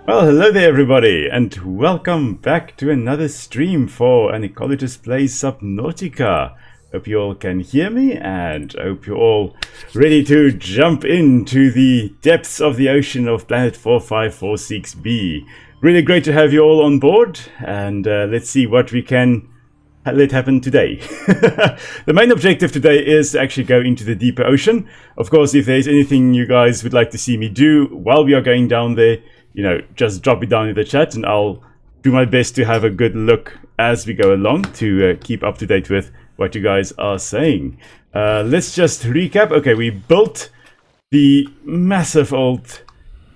Well, hello there everybody, and welcome back to another stream for an Ecologist Plays Subnautica. Hope you all can hear me, and hope you're all ready to jump into the depths of the ocean of planet 4546b. Really great to have you all on board, and let's see what we can let happen today. The main objective today is to actually go into the deeper ocean. Of course, if there's anything you guys would like to see me do while we are going down there, you know, just drop it down in the chat and I'll do my best to have a good look as we go along to keep up to date with what you guys are saying. Let's just recap. Okay, we built the massive old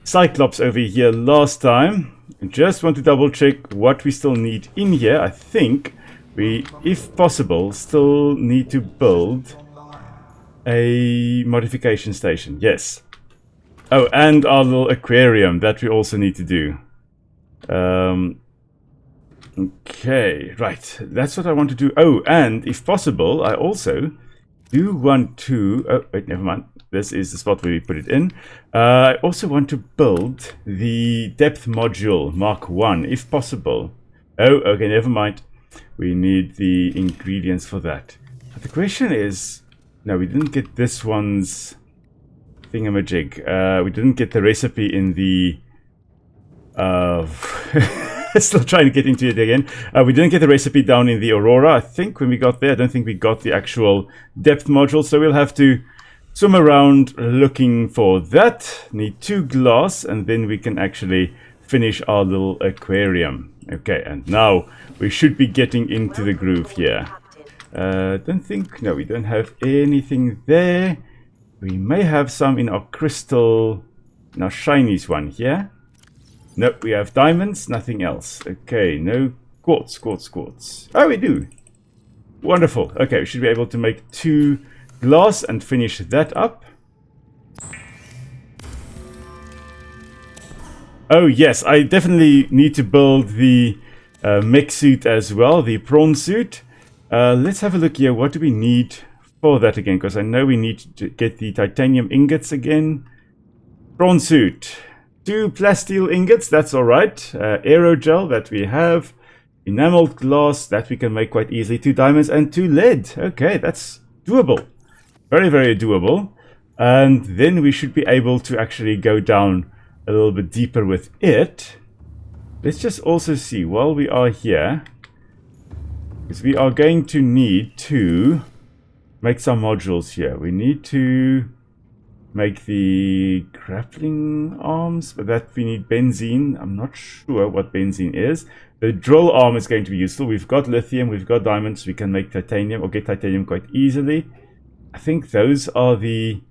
Cyclops over here last time. Just want to double check what we still need in here. I think we, if possible, still need to build a modification station. Yes. Oh, and our little aquarium that we also need to do. Okay, right. That's what I want to do. Oh, and if possible, I also do want to... Oh, wait, never mind. This is the spot where we put it in. I also want to build the depth module Mark 1, if possible. Oh, okay, never mind. We need the ingredients for that. But the question is... No, we didn't get this one's... thingamajig. We didn't get the recipe in the still trying to get into it again. We didn't get the recipe down in the Aurora, I think, when we got there. I don't think we got the actual depth module, so we'll have to swim around looking for that. Need 2 glass, and then we can actually finish our little aquarium. Okay, and now we should be getting into the groove here. Don't think... No, we don't have anything there. We may have some in our crystal, in our shinies one here. Nope, we have diamonds, nothing else. Okay, no quartz. Oh, we do. Wonderful. Okay, we should be able to make 2 glass and finish that up. Oh, yes, I definitely need to build the mech suit as well, the prawn suit. Let's have a look here. What do we need for that again? Because I know we need to get the titanium ingots again. Prawn suit. 2 plasteel ingots, that's alright. Aerogel that we have. Enameled glass that we can make quite easily. 2 diamonds and 2 lead. Okay, that's doable. Very, very doable. And then we should be able to actually go down a little bit deeper with it. Let's just also see while we are here, because we are going to need to make some modules here. We need to make the grappling arms, but that we need benzene. I'm not sure what benzene is. The drill arm is going to be useful. We've got lithium, we've got diamonds. We can make titanium or get titanium quite easily. I think those are the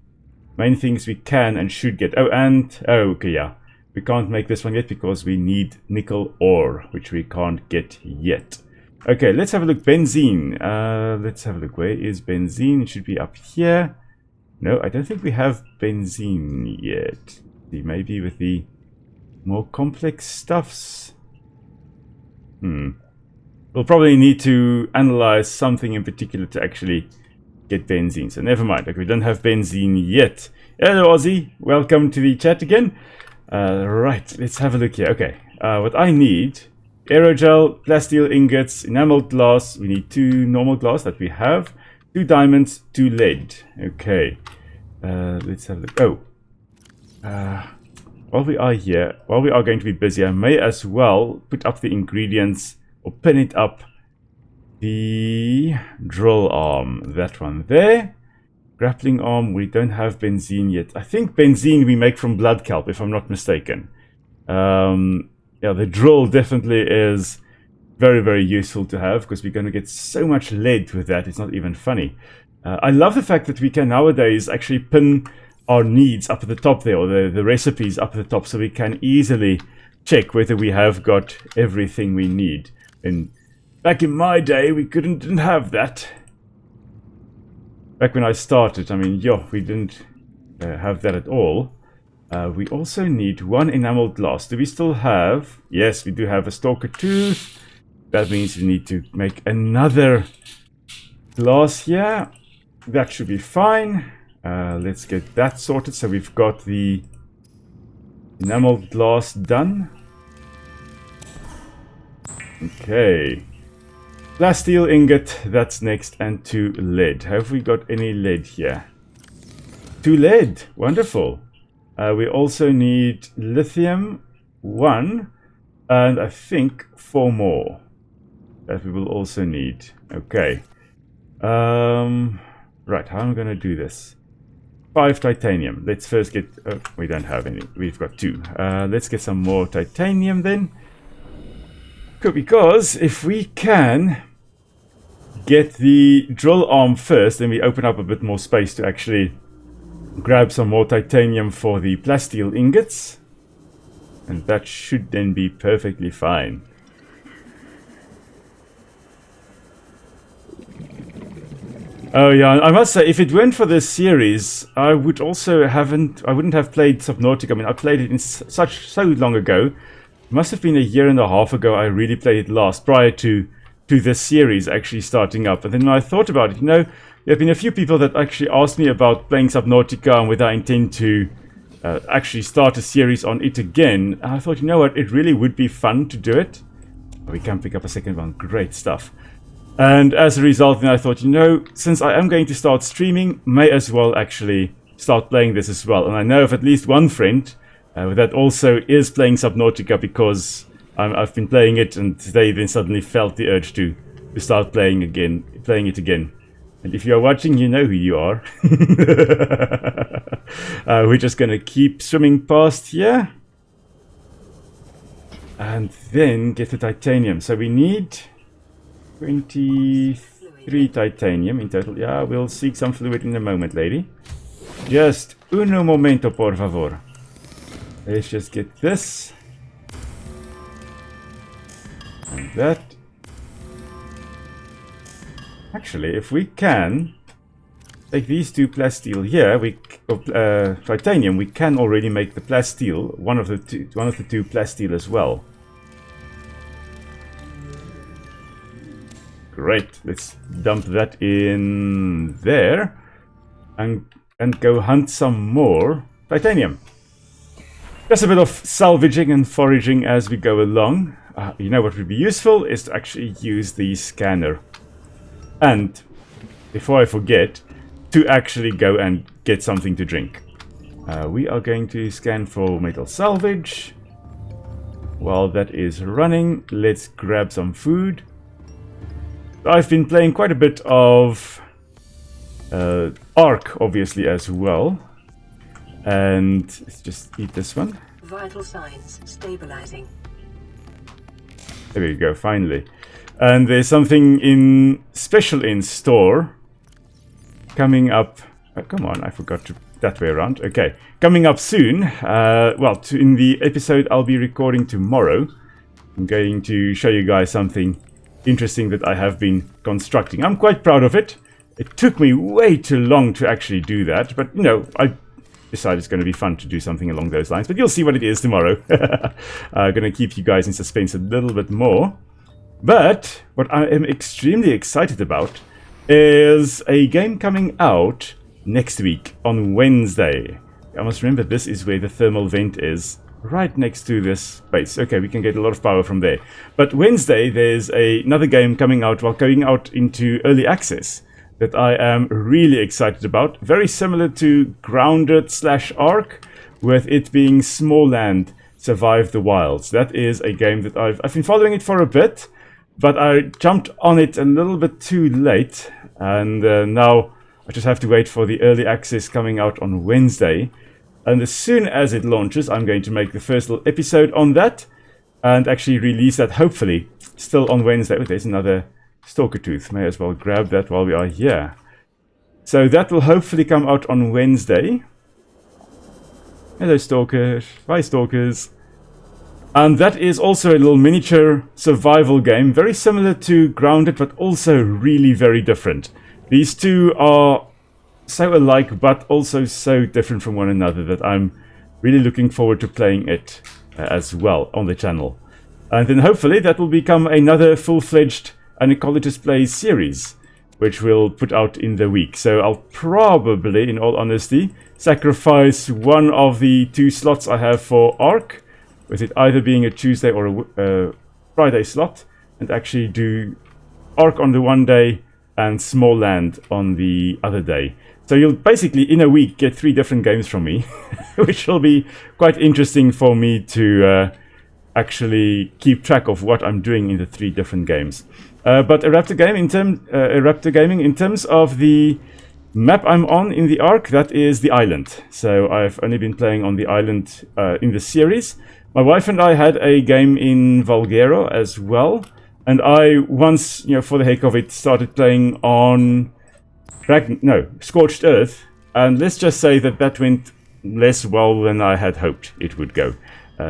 main things we can and should get. Oh, and... Oh, okay, yeah. We can't make this one yet because we need nickel ore, which we can't get yet. Okay, let's have a look. Benzene. Let's have a look. Where is benzene? It should be up here. No, I don't think we have benzene yet. Maybe with the more complex stuffs. We'll probably need to analyze something in particular to actually get benzene. So never mind. Like, we don't have benzene yet. Hello, Aussie. Welcome to the chat again. Right, let's have a look here. Okay, what I need... Aerogel, plasteel ingots, enameled glass. We need 2 normal glass that we have. 2 diamonds, 2 lead. Okay. Let's have a look. Oh. While we are here, while we are going to be busy, I may as well put up the ingredients or pin it up. The drill arm. That one there. Grappling arm. We don't have benzene yet. I think benzene we make from blood kelp, if I'm not mistaken. Yeah, the drill definitely is very, very useful to have because we're going to get so much lead with that. It's not even funny. I love the fact that we can nowadays actually pin our needs up at the top there, or the recipes up at the top, so we can easily check whether we have got everything we need. And back in my day, we didn't have that. Back when I started, I mean, yeah, we didn't have that at all. We also need 1 enameled glass. Do we still have... Yes, we do have a stalker tooth. That means we need to make another glass here. That should be fine. Let's get that sorted. So we've got the enameled glass done. Okay. Plasteel ingot, that's next, and 2 lead. Have we got any lead here? 2 lead, wonderful. We also need lithium, 1, and I think 4 more that we will also need. Okay. Right, how am I going to do this? 5 titanium. Let's first get... Oh, we don't have any. We've got 2. Let's get some more titanium then. Because if we can get the drill arm first, then we open up a bit more space to actually grab some more titanium for the plasteel ingots. And that should then be perfectly fine. Oh yeah, I must say, if it weren't for this series, I would also I wouldn't have played Subnautica. I mean, I played it in so long ago. It must have been a year and a half ago I really played it last, prior to this series actually starting up. And then when I thought about it, you know, there have been a few people that actually asked me about playing Subnautica and whether I intend to actually start a series on it again. And I thought, you know what, it really would be fun to do it. We can pick up a second one, great stuff. And as a result, then I thought, you know, since I am going to start streaming, may as well actually start playing this as well. And I know of at least one friend that also is playing Subnautica, because I've been playing it, and they then suddenly felt the urge to start playing it again. And if you are watching, you know who you are. We're just going to keep swimming past here. And then get the titanium. So we need 23 titanium in total. Yeah, we'll seek some fluid in a moment, lady. Just uno momento, por favor. Let's just get this. And that. Actually, if we can take these 2 plasteel here, titanium, we can already make the plasteel, one of the two plasteel as well. Great, let's dump that in there and go hunt some more titanium. Just a bit of salvaging and foraging as we go along. You know what would be useful is to actually use the scanner. And before I forget, to actually go and get something to drink. We are going to scan for metal salvage. While that is running, let's grab some food. I've been playing quite a bit of Ark, obviously, as well. And let's just eat this one. Vital signs stabilizing. There we go, finally. And there's something special in store coming up. Oh, come on, I forgot that way around. Okay, coming up soon. Well, in the episode I'll be recording tomorrow, I'm going to show you guys something interesting that I have been constructing. I'm quite proud of it. It took me way too long to actually do that, but you know, I decided it's going to be fun to do something along those lines. But you'll see what it is tomorrow. Going to keep you guys in suspense a little bit more. But what I am extremely excited about is a game coming out next week on Wednesday. I must remember this is where the thermal vent is, right next to this base. Okay, we can get a lot of power from there. But Wednesday there's another game coming out, going out into early access, that I am really excited about. Very similar to Grounded/Ark, with it being Small Land Survive the Wilds. That is a game that I've been following it for a bit, but I jumped on it a little bit too late, and now I just have to wait for the early access coming out on Wednesday. And as soon as it launches, I'm going to make the first little episode on that, and actually release that, hopefully, still on Wednesday. Oh, there's another Stalker Tooth. May as well grab that while we are here. So that will hopefully come out on Wednesday. Hello, Stalkers. Bye, Stalkers. And that is also a little miniature survival game, very similar to Grounded, but also really very different. These two are so alike, but also so different from one another, that I'm really looking forward to playing it as well on the channel. And then hopefully that will become another full-fledged Ecologist Plays series, which we'll put out in the week. So I'll probably, in all honesty, sacrifice one of the 2 slots I have for Ark, with it either being a Tuesday or a Friday slot, and actually do Ark on the one day and Small Land on the other day. So you'll basically, in a week, get 3 different games from me, which will be quite interesting for me to actually keep track of what I'm doing in the 3 different games. But a Raptor Gaming, in terms of the map I'm on in the Ark, that is the island. So I've only been playing on the island in the series. My wife and I had a game in Valguero as well, and I once, for the heck of it, started playing on Scorched Earth, and let's just say that that went less well than I had hoped it would go.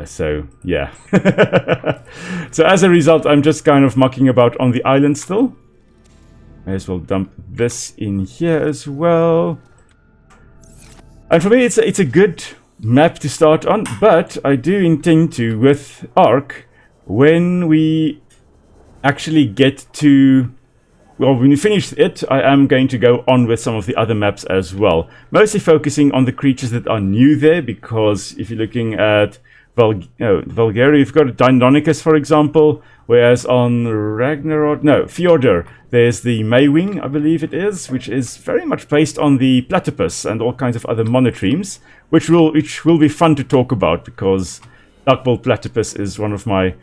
So yeah. So as a result, I'm just kind of mucking about on the island still. May as well dump this in here as well. And for me, it's a good map to start on, but I do intend to, with Ark, when we actually get to, well, when we finish it, I am going to go on with some of the other maps as well. Mostly focusing on the creatures that are new there, because if you're looking at Valguero, you've got Deinonychus, for example, whereas on Fjordur, there's the Maywing, I believe it is, which is very much based on the platypus and all kinds of other monotremes, which will be fun to talk about, because Dark-billed platypus is one of my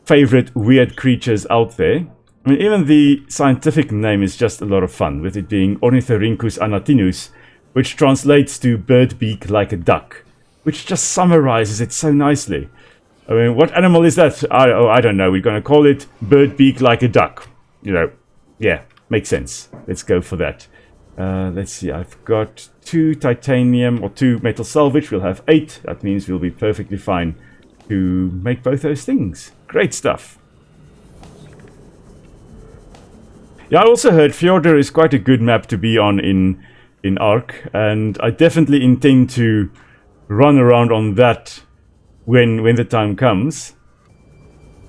favorite weird creatures out there. I mean, even the scientific name is just a lot of fun, with it being Ornithorhynchus anatinus, which translates to bird beak like a duck, which just summarizes it so nicely. I mean, what animal is that? I don't know. We're going to call it bird beak like a duck. Yeah, makes sense. Let's go for that. Let's see. I've got 2 titanium or 2 metal salvage. We'll have 8. That means we'll be perfectly fine to make both those things. Great stuff. Yeah, I also heard Fjordur is quite a good map to be on in Ark, and I definitely intend to run around on that when the time comes.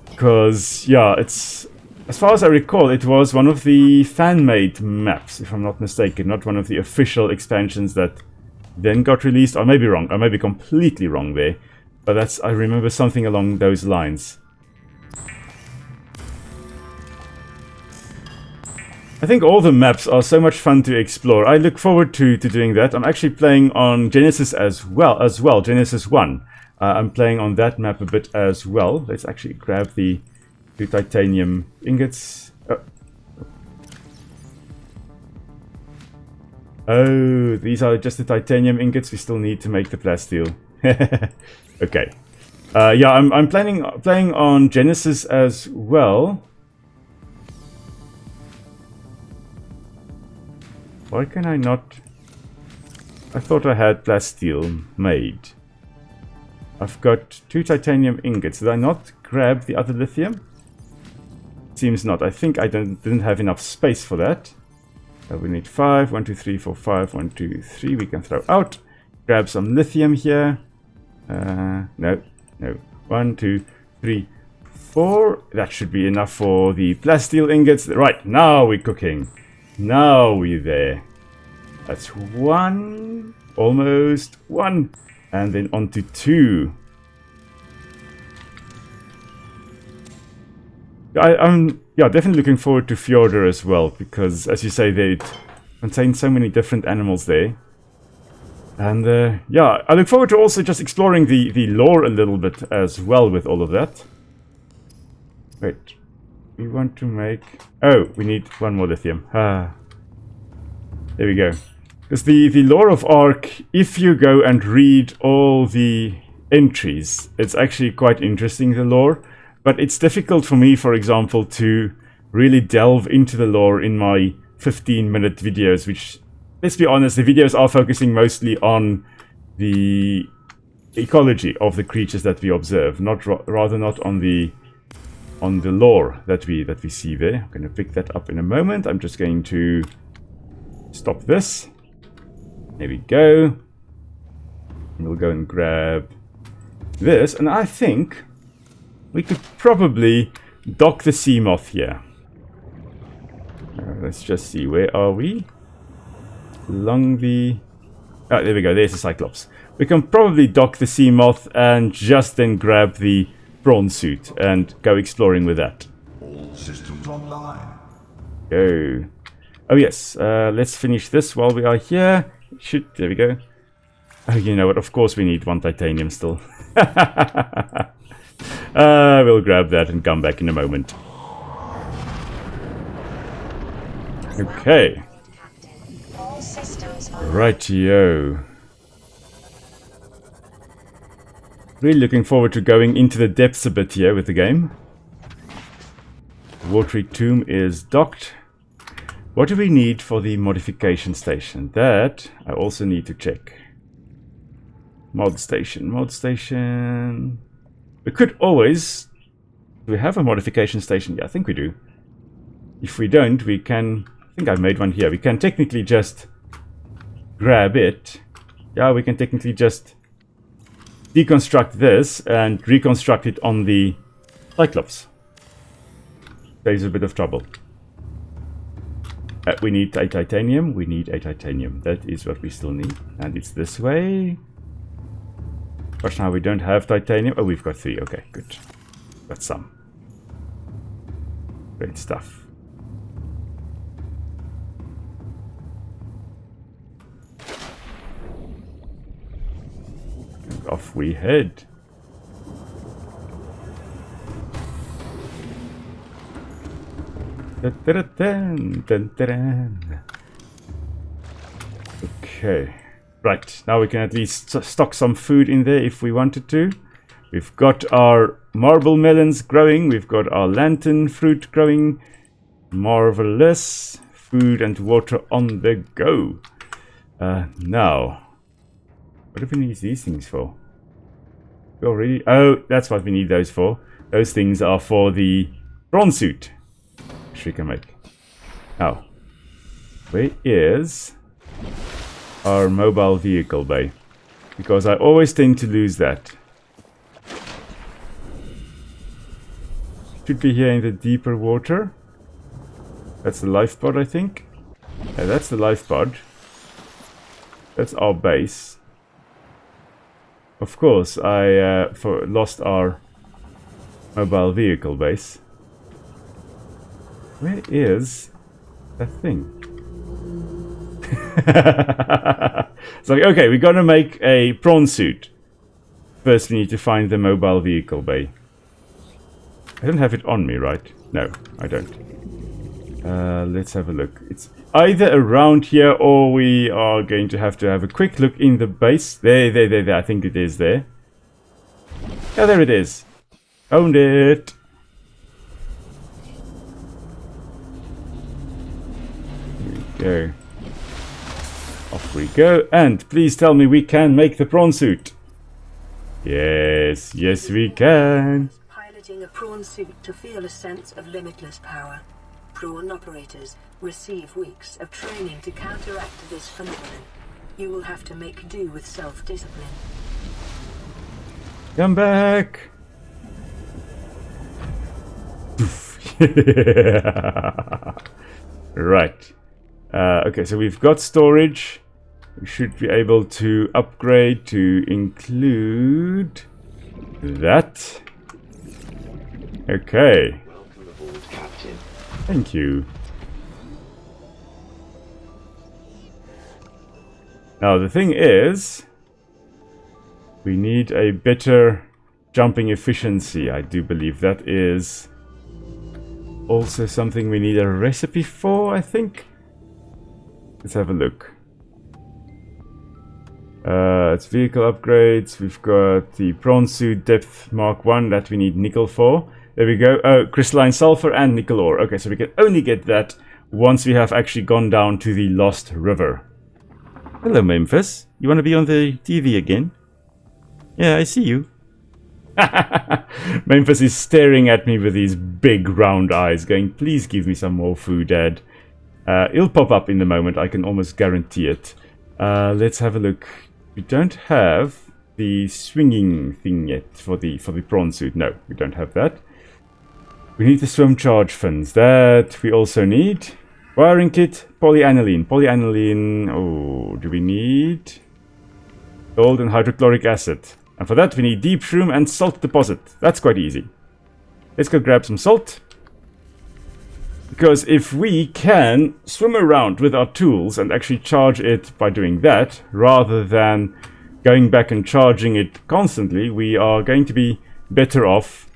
Because, yeah, it's, as far as I recall, it was one of the fan-made maps, if I'm not mistaken, not one of the official expansions that then got released. I may be wrong, I may be completely wrong there, but I remember something along those lines. I think all the maps are so much fun to explore. I look forward to doing that. I'm actually playing on Genesis as well, Genesis 1. I'm playing on that map a bit as well. Let's actually grab the 2 titanium ingots. Oh, these are just the titanium ingots. We still need to make the plasteel. Okay. Yeah, I'm playing on Genesis as well. Why can I not? I thought I had plasteel made. I've got 2 titanium ingots. Did I not grab the other lithium? Seems not. I think I didn't have enough space for that. We need 5. 1, 2, 3, 4, 5. 1, 2, 3. We can throw out. Grab some lithium here. No. 1, 2, 3, 4. That should be enough for the plasteel ingots. Right, now we're cooking. Now we're there. That's 1. Almost 1. And then on to 2. I'm definitely looking forward to Fjordur as well, because as you say, they contain so many different animals there. And yeah, I look forward to also just exploring the lore a little bit as well with all of that. Wait, we want to make... Oh, we need 1 more lithium. There we go. Because the lore of Ark, if you go and read all the entries, it's actually quite interesting, the lore. But it's difficult for me, for example, to really delve into the lore in my 15-minute videos, which, let's be honest, the videos are focusing mostly on the ecology of the creatures that we observe, rather not on the lore that we see there. I'm going to pick that up in a moment. I'm just going to stop this. There we go. And we'll go and grab this, and I think we could probably dock the sea moth here. Let's just see, where are we? Along the... Oh, there we go, there's the Cyclops. We can probably dock the sea moth and just then grab the prawn suit and go exploring with that. All systems online. Go. Oh yes, let's finish this while we are here. There we go. Oh, you know what, of course we need 1 titanium still. We'll grab that and come back in a moment. Okay. All systems Rightio. Really looking forward to going into the depths a bit here with the game. Watery tomb is docked. What do we need for the modification station? That I also need to check. Mod station. We could always... Do we have a modification station? Yeah, I think we do. If we don't, we can... I think I've made one here. We can technically just grab it. Yeah, we can technically just deconstruct this and reconstruct it on the Cyclops. Saves a bit of trouble. We need a titanium. We need a titanium. That is what we still need. And it's this way. But now we don't have titanium. Oh, we've got 3. Okay, good. Got some. Great stuff. And off we head. Okay. Right, now we can at least stock some food in there if we wanted to. We've got our marble melons growing. We've got our lantern fruit growing. Marvelous. Food and water on the go. Now, what do we need these things for? We already... Oh, that's what we need those for. Those things are for the prawn suit. Which we can make. Now, where is our mobile vehicle bay? Because I always tend to lose that. Should be here in the deeper water. That's the life pod, I think. Yeah, that's the life pod. That's our base. Of course, I lost our mobile vehicle base. Where is that thing? It's like, okay, we're gonna make a prawn suit. First we need to find the mobile vehicle bay. I don't have it on me, right? No, I don't. Let's have a look. It's either around here or we are going to have a quick look in the base. There. I think it is there. Yeah, there it is. Owned it. Here we go. Off we go. And please tell me we can make the prawn suit. Yes, yes we can. Piloting a prawn suit to feel a sense of limitless power. Prawn operators receive weeks of training to counteract this phenomenon. You will have to make do with self-discipline. Come back. Right. Okay, so we've got storage. We should be able to upgrade to include that. Okay. Welcome aboard, Captain. Thank you. Now the thing is, we need a better jumping efficiency. I do believe that is also something we need a recipe for, I think. Let's have a look. It's vehicle upgrades. We've got the prawn suit depth mark 1 that we need nickel for. There we go. Oh, crystalline sulfur and nickel ore. Okay, so we can only get that once we have actually gone down to the Lost River. Hello, Memphis. You want to be on the TV again? Yeah, I see you. Memphis is staring at me with these big round eyes going, please give me some more food, Dad. It'll pop up in the moment, I can almost guarantee it. Let's have a look. We don't have the swinging thing yet for the prawn suit. No, we don't have that. We need the swim charge fins. That we also need. Wiring kit, polyaniline. Polyaniline, oh, do we need gold and hydrochloric acid? And for that we need deep shroom and salt deposit. That's quite easy. Let's go grab some salt. Because if we can swim around with our tools and actually charge it by doing that, rather than going back and charging it constantly, we are going to be better off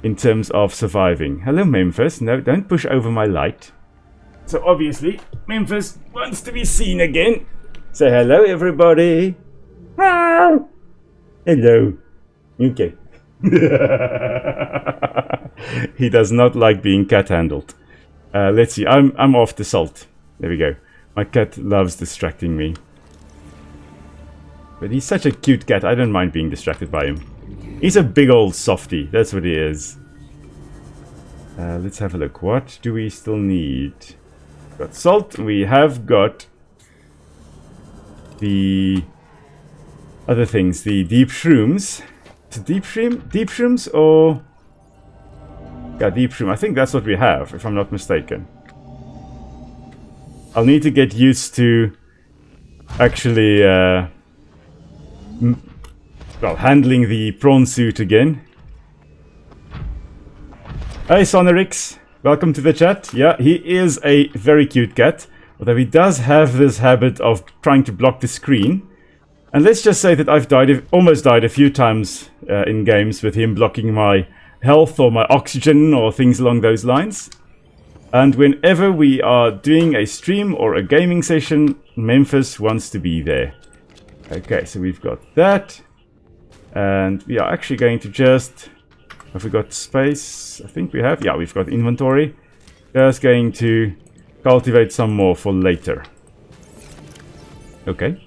in terms of surviving. Hello, Memphis. No, don't push over my light. So obviously, Memphis wants to be seen again. Say hello, everybody. Hello. Okay. He does not like being cat-handled. Let's see. I'm off the salt. There we go. My cat loves distracting me. But he's such a cute cat. I don't mind being distracted by him. He's a big old softie. That's what he is. Let's have a look. What do we still need? Got salt. We have got the other things. The deep shrooms. Is it deep shroom? Deep shrooms or... Yeah, deep shroom. I think that's what we have, if I'm not mistaken. I'll need to get used to actually... well, handling the prawn suit again. Hey, Sonorix. Welcome to the chat. Yeah, he is a very cute cat. Although he does have this habit of trying to block the screen. And let's just say that I've almost died a few times in games with him blocking my health or my oxygen or things along those lines. And whenever we are doing a stream or a gaming session, Memphis wants to be there. Okay, so we've got that. And we are actually going to just... Have we got space? I think we have. Yeah, we've got inventory. Just going to cultivate some more for later. Okay.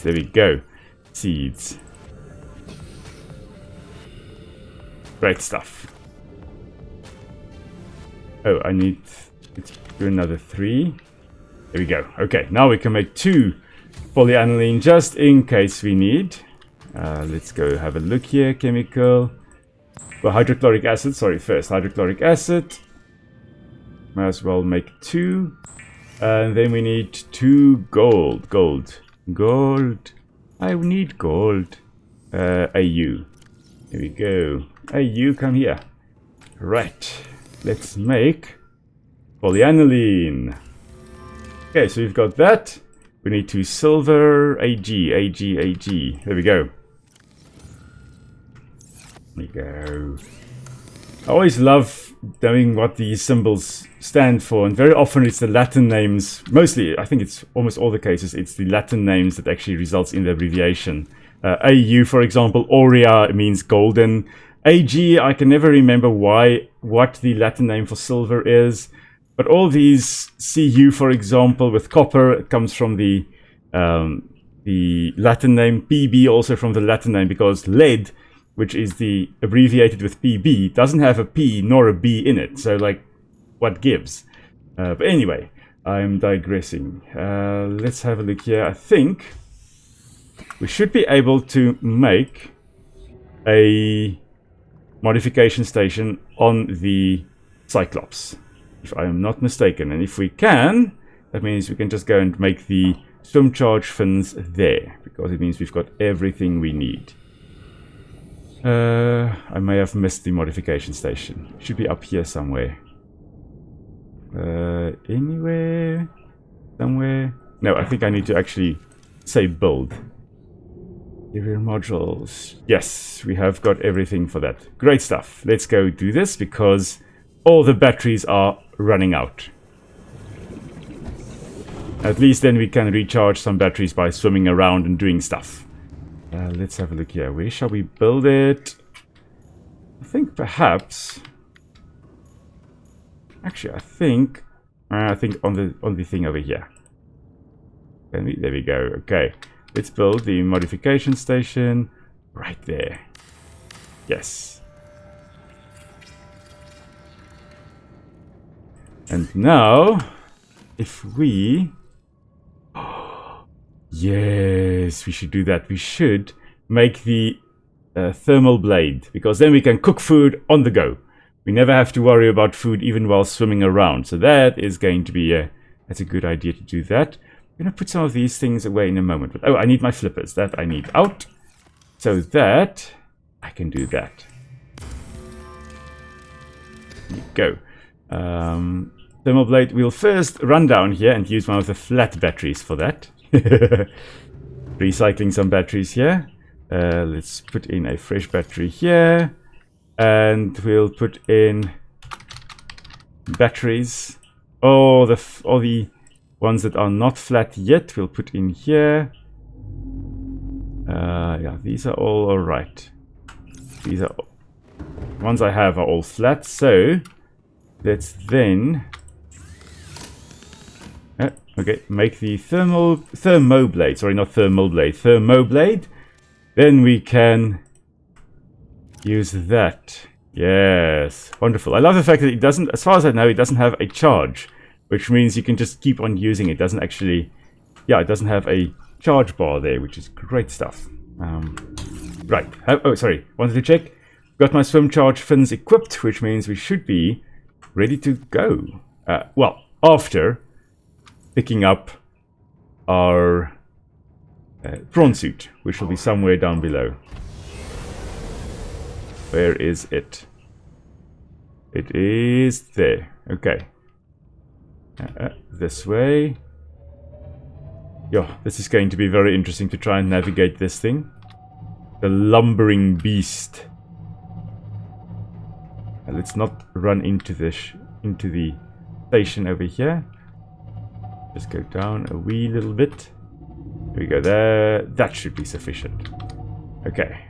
There we go. Seeds. Great stuff. Oh, I need... Let's do another 3. There we go. Okay, now we can make 2 polyaniline just in case we need. Let's go have a look here. Chemical. Well, hydrochloric acid. Sorry, first hydrochloric acid. Might as well make 2. And then we need 2 gold. Gold. I need gold. AU. Here we go. AU, come here. Right. Let's make polyaniline. Okay, so we've got that. We need 2 silver. AG. There we go. There we go. I always love knowing what these symbols stand for, and very often it's the Latin names. Mostly, I think it's almost all the cases, it's the Latin names that actually results in the abbreviation. AU, for example, Aurea means golden. AG, I can never remember what the Latin name for silver is. But all these CU, for example, with copper, it comes from the Latin name. PB also from the Latin name, because lead, which is the abbreviated with PB, doesn't have a P nor a B in it. So, like, what gives? But anyway, I'm digressing. Let's have a look here. I think we should be able to make a modification station on the Cyclops, if I am not mistaken. And if we can, that means we can just go and make the swim charge fins there, because it means we've got everything we need. I may have missed the modification station. It should be up here somewhere. Anywhere? Somewhere? No, I think I need to actually say build. Interior modules. Yes, we have got everything for that. Great stuff. Let's go do this, because all the batteries are running out. At least then we can recharge some batteries by swimming around and doing stuff. Let's have a look here. Where shall we build it? I think perhaps... Actually, I think on the thing over here. There we go. Okay. Let's build the modification station right there. Yes. And now, if we... Yes, we should do that. We should make the thermal blade, because then we can cook food on the go. We never have to worry about food even while swimming around. So that is going to be that's a good idea to do that. I'm going to put some of these things away in a moment. But, oh, I need my flippers. That I need out, so that I can do that. There you go. Thermal blade. We'll first run down here and use one of the flat batteries for that. Recycling some batteries here. Let's put in a fresh battery here. And we'll put in batteries. All the ones that are not flat yet, we'll put in here. Yeah, these are all alright. These are ones I have are all flat, so let's then okay, make the thermoblade. Sorry, not thermal blade, thermoblade. Then we can use that. Yes, wonderful. I love the fact that it doesn't, as far as I know, it doesn't have a charge, which means you can just keep on using it. It doesn't actually, yeah, it doesn't have a charge bar there, which is great stuff. Right. Oh, sorry. Wanted to check. Got my swim charge fins equipped, which means we should be ready to go. Well, after picking up our prawn suit, which will be somewhere down below. Where is it? It is there. Okay. This way. Yeah, this is going to be very interesting to try and navigate this thing. The lumbering beast. Let's not run into the station over here. Just go down a wee little bit. There we go there. That should be sufficient. Okay.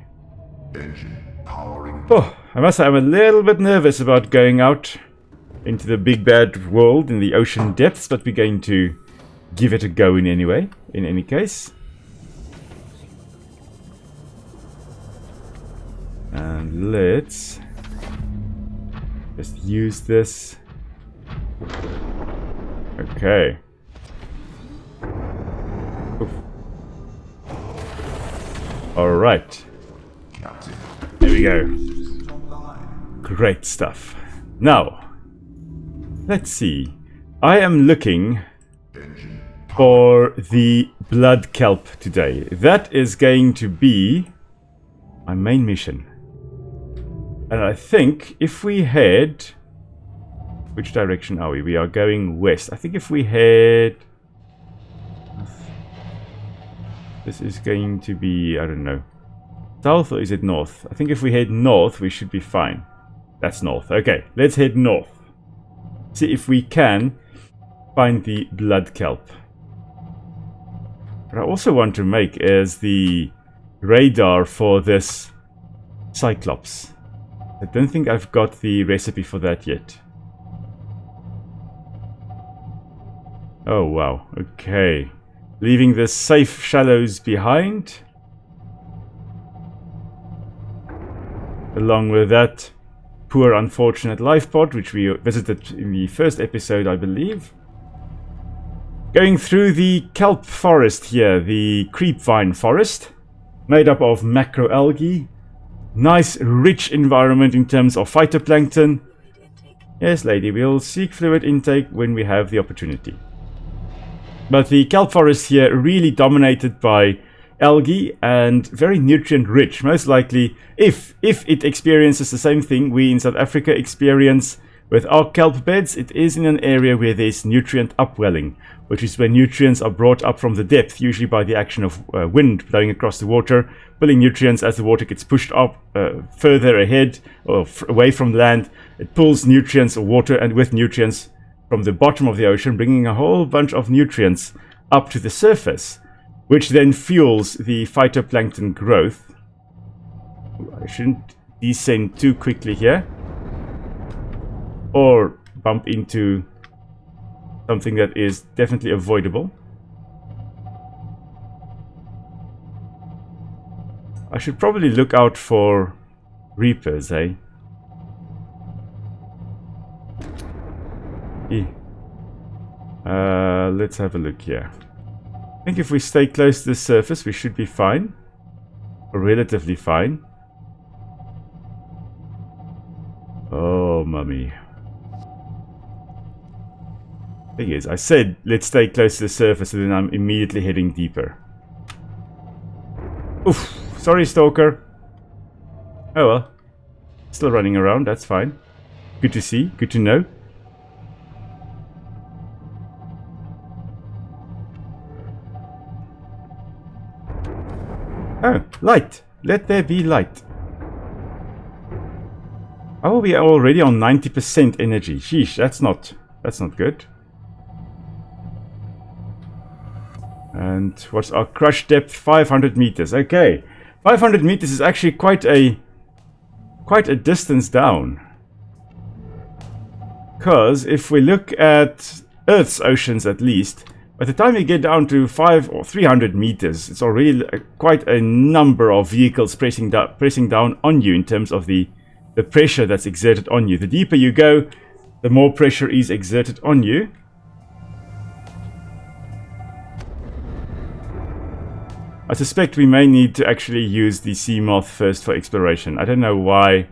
Oh, I must say I'm a little bit nervous about going out into the big bad world in the ocean depths, but we're going to give it a go in any case. And let's just use this. Okay. Oof. All right. There we go. Great stuff. Now, let's see. I am looking for the blood kelp today. That is going to be my main mission. And I think if we head... Which direction are we? We are going west. I think if we head... This is going to be, I don't know, south or is it north? I think if we head north, we should be fine. That's north. Okay, let's head north. See if we can find the blood kelp. What I also want to make is the radar for this Cyclops. I don't think I've got the recipe for that yet. Oh wow, okay. Leaving the safe shallows behind. Along with that poor unfortunate life pod, which we visited in the first episode, I believe. Going through the kelp forest here, the creepvine forest, made up of macroalgae. Nice, rich environment in terms of phytoplankton. Yes, lady, we'll seek fluid intake when we have the opportunity. But the kelp forest here really dominated by algae and very nutrient rich. Most likely, if it experiences the same thing we in South Africa experience with our kelp beds, it is in an area where there's nutrient upwelling, which is where nutrients are brought up from the depth, usually by the action of wind blowing across the water, pulling nutrients as the water gets pushed up further ahead or away from land. It pulls nutrients or water and with nutrients from the bottom of the ocean, bringing a whole bunch of nutrients up to the surface, which then fuels the phytoplankton growth. I shouldn't descend too quickly here, or bump into something that is definitely avoidable. I should probably look out for reapers, eh? Let's have a look here. I think if we stay close to the surface, we should be fine. Or relatively fine. Oh, mummy. Thing is, I said let's stay close to the surface, and then I'm immediately heading deeper. Oof. Sorry, Stalker. Oh well. Still running around, that's fine. Good to see, good to know. Light. Let there be light. Oh, we are already on 90% energy. Sheesh, that's not good. And what's our crush depth? 500 meters. Okay. 500 meters is actually quite a distance down. Because if we look at Earth's oceans at least, by the time you get down to 500 or 300 meters, it's already quite a number of vehicles pressing down on you in terms of the pressure that's exerted on you. The deeper you go, the more pressure is exerted on you. I suspect we may need to actually use the sea moth first for exploration. I don't know why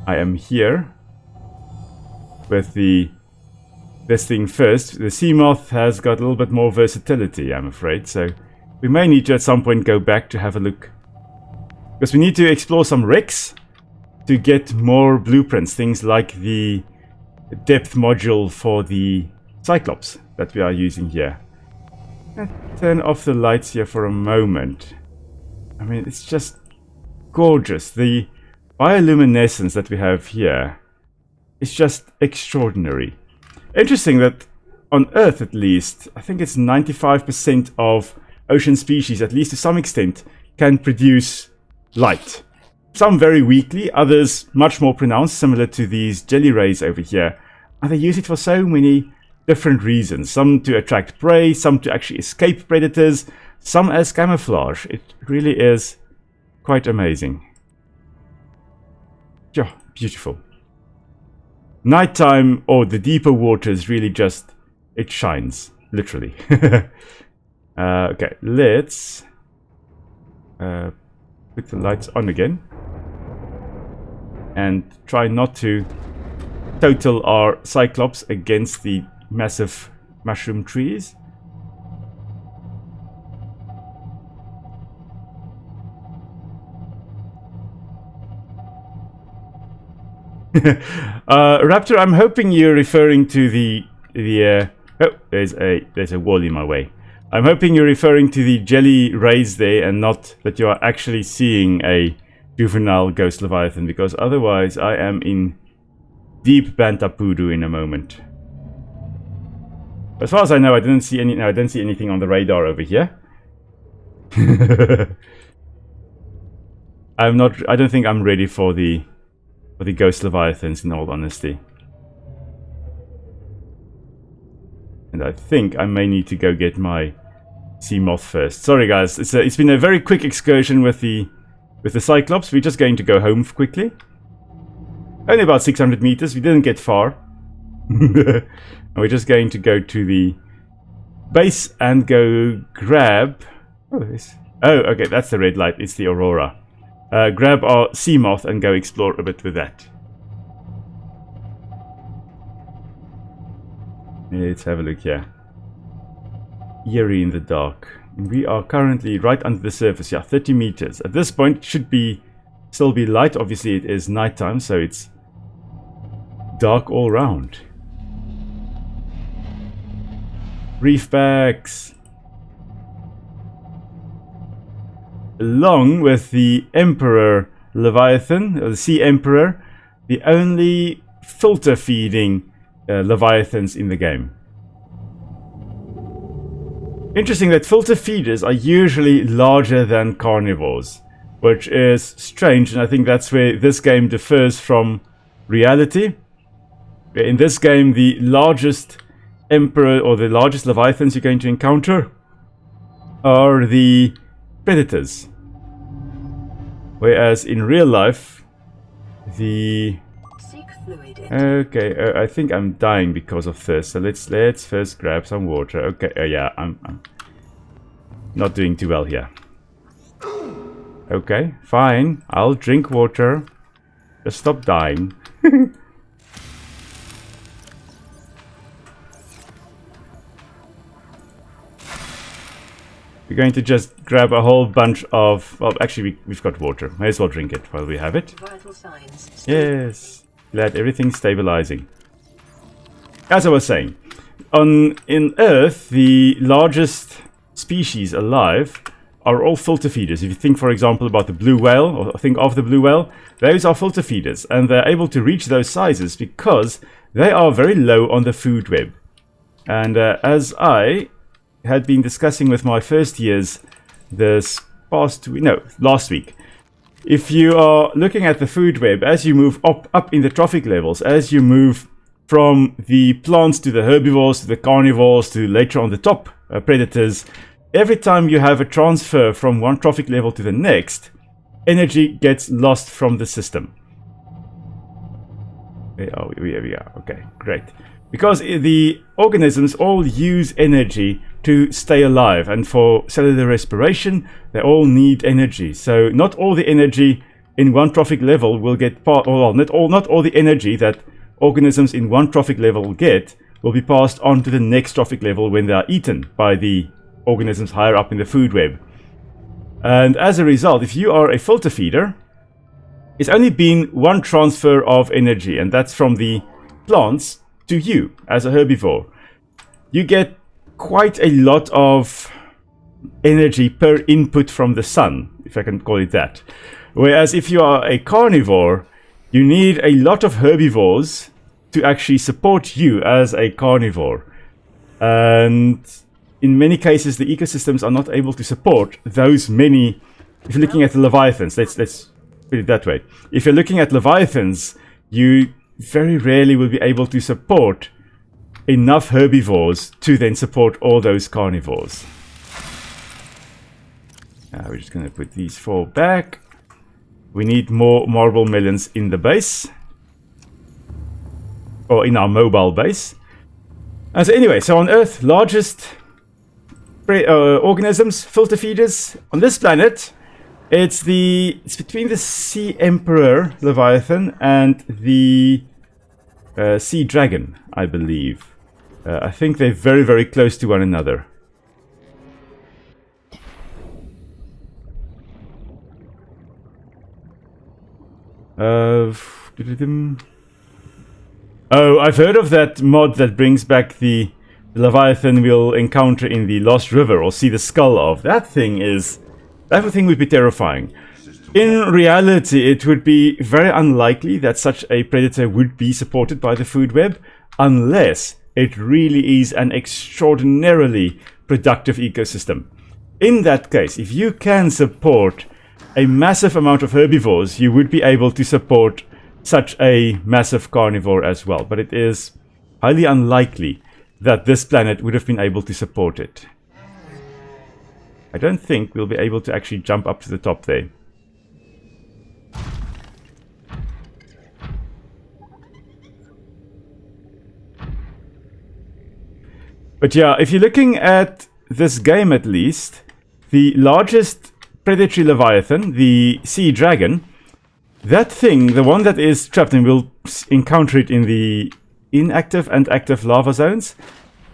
I am here with this thing first. The sea moth has got a little bit more versatility, I'm afraid, so we may need to at some point go back to have a look. Because we need to explore some wrecks to get more blueprints, things like the depth module for the Cyclops that we are using here. Let's turn off the lights here for a moment. I mean, it's just gorgeous. The bioluminescence that we have here is just extraordinary. Interesting that on Earth at least, I think it's 95% of ocean species, at least to some extent, can produce light. Some very weakly, others much more pronounced, similar to these jelly rays over here. And they use it for so many different reasons. Some to attract prey, some to actually escape predators, some as camouflage. It really is quite amazing. Yeah, beautiful. Nighttime or the deeper waters really just, it shines, literally. Okay, let's put the lights on again. And try not to total our Cyclops against the massive mushroom trees. Raptor, I'm hoping you're referring to the oh, there's a wall in my way. I'm hoping you're referring to the jelly rays there and not that you are actually seeing a juvenile Ghost Leviathan, because otherwise I am in deep Bantapudu in a moment. As far as I know, I didn't see anything on the radar over here. I don't think I'm ready for the Ghost Leviathans, in all honesty. And I think I may need to go get my sea moth first. Sorry guys, it's been a very quick excursion with the Cyclops. We're just going to go home quickly. Only about 600 meters. We didn't get far. We're just going to go to the base and go grab... Oh, okay, that's the red light. It's the Aurora. Grab our sea moth and go explore a bit with that. Let's have a look here. Eerie in the dark. And we are currently right under the surface. Yeah, 30 meters. At this point, it should still be light. Obviously, it is nighttime, so it's dark all round. Reefbacks. Along with the Emperor Leviathan, or the Sea Emperor, the only filter feeding Leviathans in the game. Interesting that filter feeders are usually larger than carnivores, which is strange, and I think that's where this game differs from reality. In this game, the largest Emperor or the largest Leviathans you're going to encounter are the predators. Whereas in real life, okay, I think I'm dying because of thirst. So let's first grab some water. Okay, yeah, I'm not doing too well here. Okay, fine. I'll drink water. Just stop dying. We're going to just grab a whole bunch of... Well, actually, we've got water. May as well drink it while we have it. Vital signs. Yes. Glad everything's stabilizing. As I was saying, in Earth, the largest species alive are all filter feeders. If you think, for example, about the blue whale, or think of the blue whale, those are filter feeders, and they're able to reach those sizes because they are very low on the food web. And as I had been discussing with my first years last week, if you are looking at the food web, as you move up in the trophic levels, as you move from the plants to the herbivores to the carnivores to later on the top predators, every time you have a transfer from one trophic level to the next, energy gets lost from the system. Here we are. Okay, great. Because the organisms all use energy to stay alive, and for cellular respiration, they all need energy. So not all the energy in one trophic level will get not all the energy that organisms in one trophic level get will be passed on to the next trophic level when they are eaten by the organisms higher up in the food web. And as a result, if you are a filter feeder, it's only been one transfer of energy, and that's from the plants to you as a herbivore. You get quite a lot of energy per input from the sun, if I can call it that. Whereas if you are a carnivore, you need a lot of herbivores to actually support you as a carnivore. And in many cases, the ecosystems are not able to support those many. If you're looking at the Leviathans, let's put it that way. If you're looking at Leviathans, you very rarely will be able to support enough herbivores to then support all those carnivores. Now we're just going to put these 4 back. We need more marble melons in the base, or in our mobile base. And so anyway, so on Earth, largest organisms, filter feeders on this planet. It's between the Sea Emperor Leviathan and the Sea Dragon, I believe. I think they're very, very close to one another. Oh, I've heard of that mod that brings back the Leviathan we'll encounter in the Lost River, or see the skull of. That thing would be terrifying. In reality, it would be very unlikely that such a predator would be supported by the food web, unless it really is an extraordinarily productive ecosystem. In that case, if you can support a massive amount of herbivores, you would be able to support such a massive carnivore as well. But it is highly unlikely that this planet would have been able to support it. I don't think we'll be able to actually jump up to the top there. But yeah, if you're looking at this game at least, the largest predatory Leviathan, the Sea Dragon, that thing, the one that is trapped, and we'll encounter it in the inactive and active lava zones,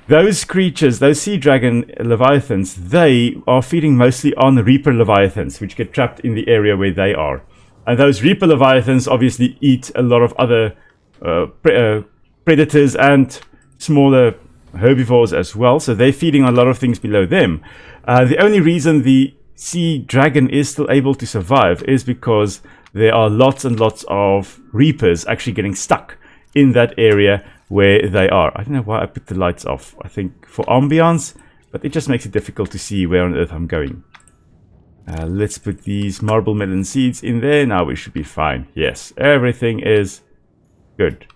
those creatures, those Sea Dragon Leviathans, they are feeding mostly on Reaper Leviathans, which get trapped in the area where they are. And those Reaper Leviathans obviously eat a lot of other predators and smaller herbivores as well, so they're feeding on a lot of things below them. The only reason the Sea Dragon is still able to survive is because there are lots and lots of Reapers actually getting stuck in that area where they are. I don't know why I put the lights off. I think for ambiance, but it just makes it difficult to see where on earth I'm going. Let's put these marble melon seeds in there. Now we should be fine. Yes, everything is good.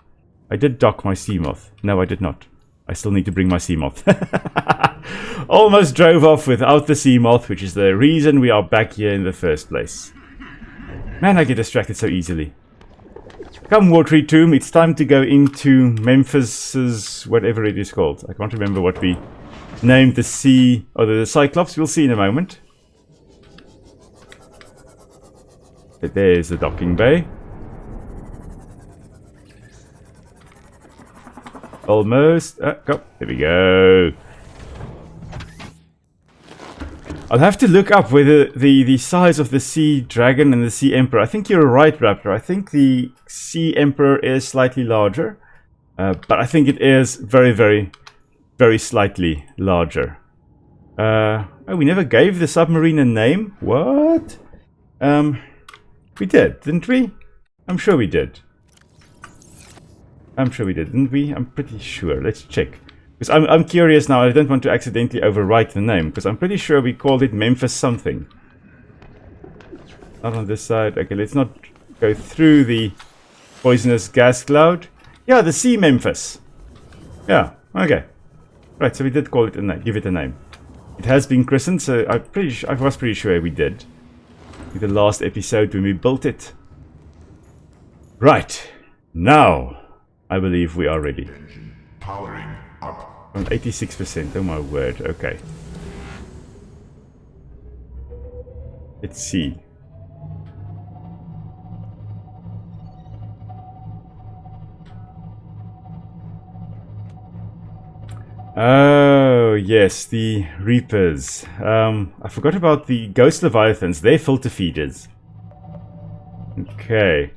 I did dock my Seamoth. No, I did not. I still need to bring my Seamoth. Almost drove off without the Seamoth, which is the reason we are back here in the first place. Man, I get distracted so easily. Come, Watery Tomb, it's time to go into Memphis's whatever it is called. I can't remember what we named the sea, or the Cyclops. We'll see in a moment. But there's the docking bay. Almost. Go. There we go. I'll have to look up whether the size of the Sea Dragon and the Sea Emperor. I think you're right, Raptor. I think the Sea Emperor is slightly larger. But I think it is very, very, very slightly larger. Oh, we never gave the submarine a name? What? We did, didn't we? I'm sure we did. I'm sure we did, didn't we? I'm pretty sure. Let's check. Because I'm curious now. I don't want to accidentally overwrite the name. Because I'm pretty sure we called it Memphis something. Not on this side. Okay, let's not go through the poisonous gas cloud. Yeah, the Sea Memphis. Yeah, okay. Right, so we did call it a name. Give it a name. It has been christened, so I was pretty sure we did. In the last episode when we built it. Right. Now, I believe we are ready. Engine powering up. On 86%. Oh my word. Okay. Let's see. Oh, yes, the Reapers. I forgot about the Ghost Leviathans. They're filter feeders. Okay.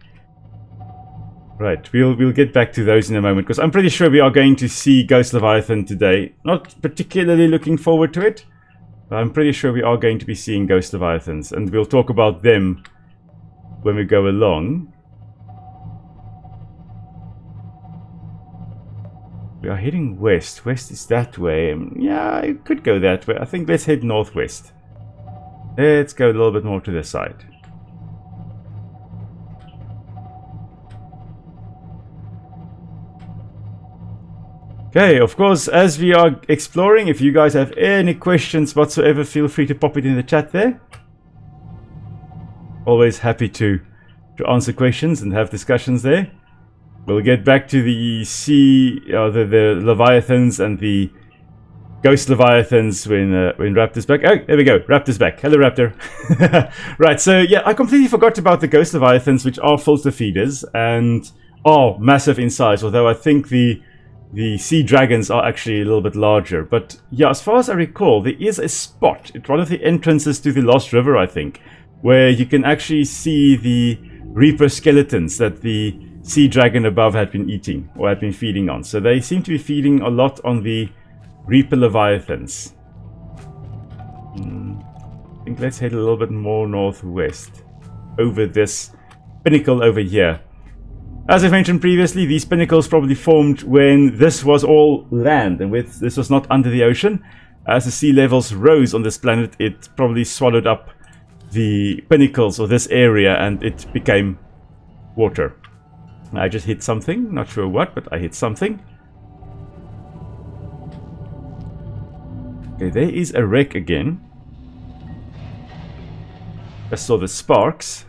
Right, we'll get back to those in a moment, because I'm pretty sure we are going to see Ghost Leviathan today. Not particularly looking forward to it, but I'm pretty sure we are going to be seeing Ghost Leviathans, and we'll talk about them when we go along. We are heading west. West is that way. Yeah, it could go that way. I think let's head northwest. Let's go a little bit more to the side. Okay, of course, as we are exploring, if you guys have any questions whatsoever, feel free to pop it in the chat there. Always happy to answer questions and have discussions there. We'll get back to the sea, the Leviathans and the Ghost Leviathans when Raptor's back. Oh, there we go. Raptor's back. Hello, Raptor. Right, so yeah, I completely forgot about the Ghost Leviathans, which are filter feeders and are massive in size, although I think the sea dragons are actually a little bit larger. But yeah, as far as I recall, there is a spot at one of the entrances to the Lost River, I think, where you can actually see the Reaper skeletons that the sea dragon above had been eating or had been feeding on. So they seem to be feeding a lot on the Reaper Leviathans. I think let's head a little bit more northwest over this pinnacle over here. As I mentioned previously, these pinnacles probably formed when this was all land and this was not under the ocean. As the sea levels rose on this planet, it probably swallowed up the pinnacles of this area and it became water. I just hit something, not sure what, but I hit something. Okay, there is a wreck again. I saw the sparks.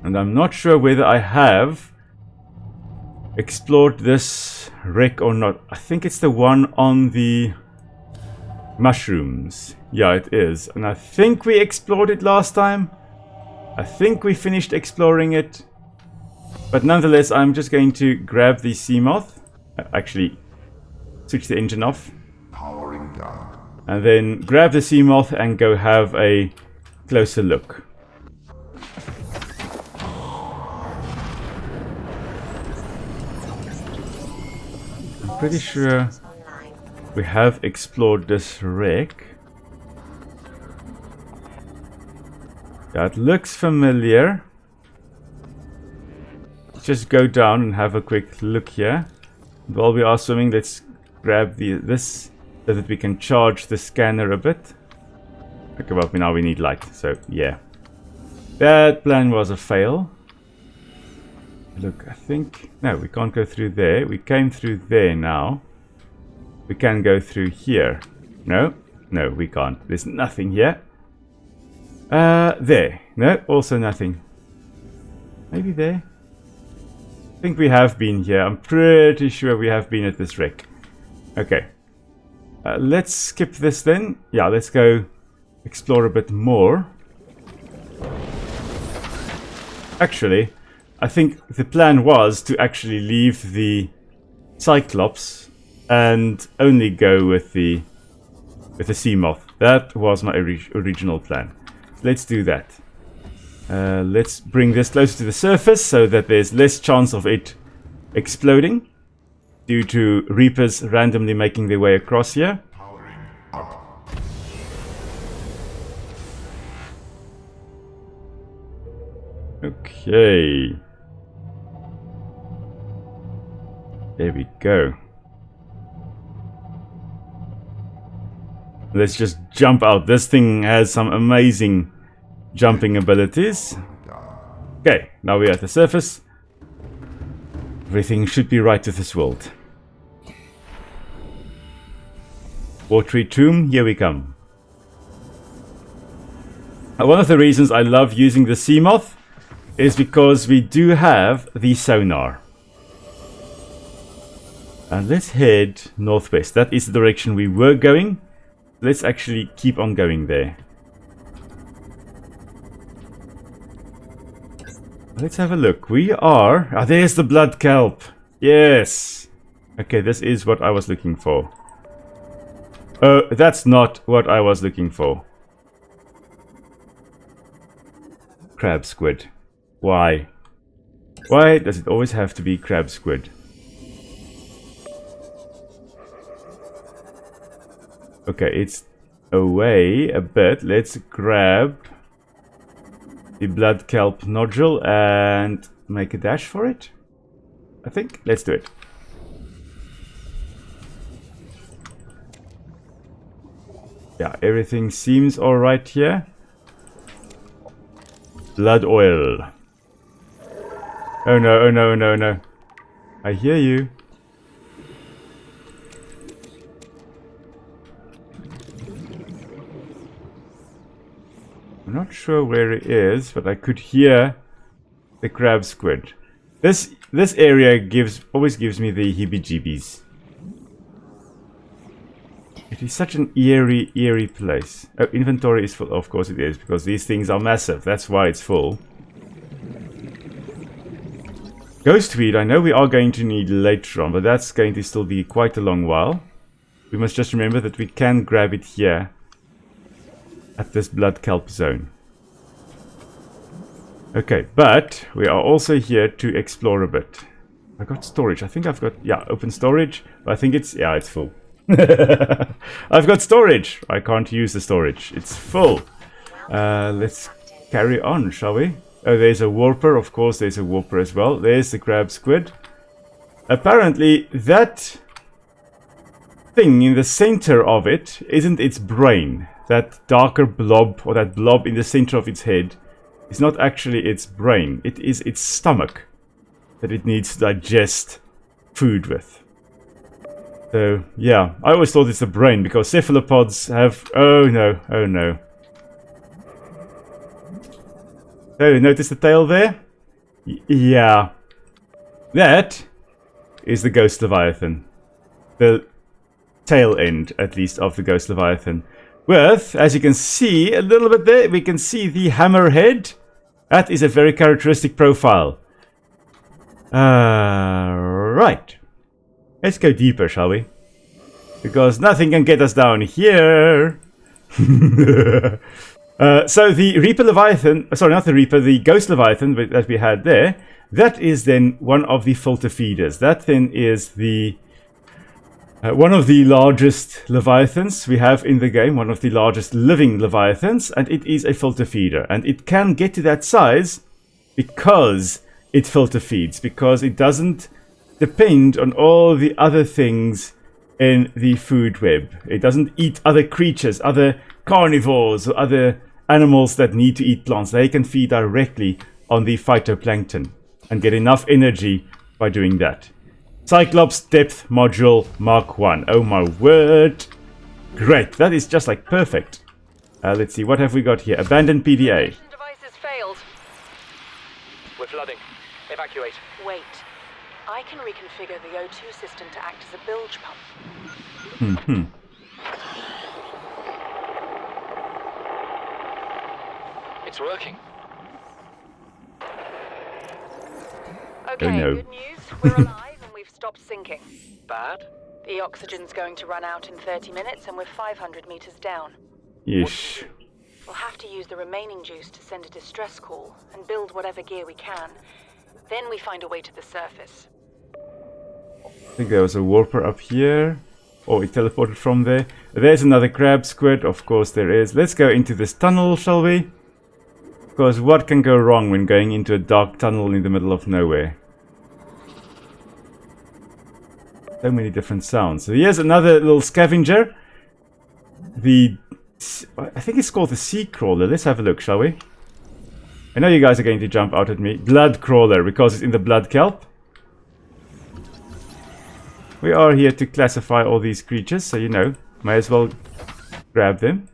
And I'm not sure whether I have explored this wreck or not. I think it's the one on the mushrooms. Yeah, it is. And I think we explored it last time. I think we finished exploring it. But nonetheless, I'm just going to grab the Seamoth. Actually, switch the engine off. Powering down. And then grab the Seamoth and go have a closer look. I'm pretty sure we have explored this wreck. That looks familiar. Just go down and have a quick look here. While we are swimming, let's grab this so that we can charge the scanner a bit. Okay, well, now we need light, so yeah. That plan was a fail. Look, I think... No, we can't go through there. We came through there now. We can go through here. No? No, we can't. There's nothing here. There. No, also nothing. Maybe there. I think we have been here. I'm pretty sure we have been at this wreck. Okay. Let's skip this then. Yeah, let's go explore a bit more. Actually, I think the plan was to actually leave the Cyclops and only go with the Seamoth. That was my original plan. Let's do that. Let's bring this closer to the surface so that there's less chance of it exploding due to Reapers randomly making their way across here. Powering up. Okay. There we go. Let's just jump out. This thing has some amazing jumping abilities. Okay, now we're at the surface. Everything should be right with this world. Watery tomb, here we come. One of the reasons I love using the Seamoth is because we do have the sonar. And let's head northwest. That is the direction we were going. Let's actually keep on going there. Let's have a look. We are... Ah, there's the blood kelp. Yes. Okay, this is what I was looking for. Oh, that's not what I was looking for. Crab squid. Why? Why does it always have to be crab squid? Okay, it's away a bit. Let's grab the blood kelp nodule and make a dash for it. I think. Let's do it. Yeah, everything seems alright here. Blood oil. Oh no, oh no, no, no. I hear you. I'm not sure where it is, but I could hear the crab squid. This area always gives me the heebie-jeebies. It is such an eerie place. Oh, inventory is full. Of course it is, because these things are massive. That's why it's full. Ghostweed, I know we are going to need later on, but that's going to still be quite a long while. We must just remember that we can grab it here at this blood kelp zone. Okay, but we are also here to explore a bit. I got storage. I think I've got, yeah, open storage. But I think it's, yeah, it's full. I've got storage. I can't use the storage. It's full. Let's carry on, shall we? Oh, there's a warper. Of course, there's a warper as well. There's the crab squid. Apparently, that thing in the center of it isn't its brain. That darker blob, or that blob in the center of its head, is not actually its brain. It is its stomach that it needs to digest food with. So, yeah, I always thought it's the brain, because cephalopods have... Oh no, oh no. Oh, notice the tail there? Yeah. That is the Ghost Leviathan. The tail end, at least, of the Ghost Leviathan. With, as you can see, a little bit there, we can see the hammerhead. That is a very characteristic profile. Right. Let's go deeper, shall we? Because nothing can get us down here. So the Reaper Leviathan, sorry, not the Reaper, the Ghost Leviathan that we had there, that is then one of the filter feeders. That then is the one of the largest Leviathans we have in the game, one of the largest living Leviathans, and it is a filter feeder. And it can get to that size because it filter feeds, because it doesn't depend on all the other things in the food web. It doesn't eat other creatures, other carnivores, or other animals that need to eat plants. They can feed directly on the phytoplankton and get enough energy by doing that. Cyclops Depth Module Mark 1. Oh my word. Great. That is just like perfect. Let's see. What have we got here? Abandoned PDA. Devices failed. We're flooding. Evacuate. Wait. I can reconfigure the O2 system to act as a bilge pump. It's working. Okay, Oh, no. good news. We're alive and we've stopped sinking. Bad? The oxygen's going to run out in 30 minutes and we're 500 meters down. Yeesh. We'll have to use the remaining juice to send a distress call and build whatever gear we can. Then we find a way to the surface. I think there was a warper up here. Oh, it teleported from there. There's another crab squid. Of course there is. Let's go into this tunnel, shall we? Because what can go wrong when going into a dark tunnel in the middle of nowhere? So many different sounds. So here's another little scavenger. I think it's called the sea crawler. Let's have a look, shall we? I know you guys are going to jump out at me. Blood crawler, because it's in the blood kelp. We are here to classify all these creatures, so you know, may as well grab them.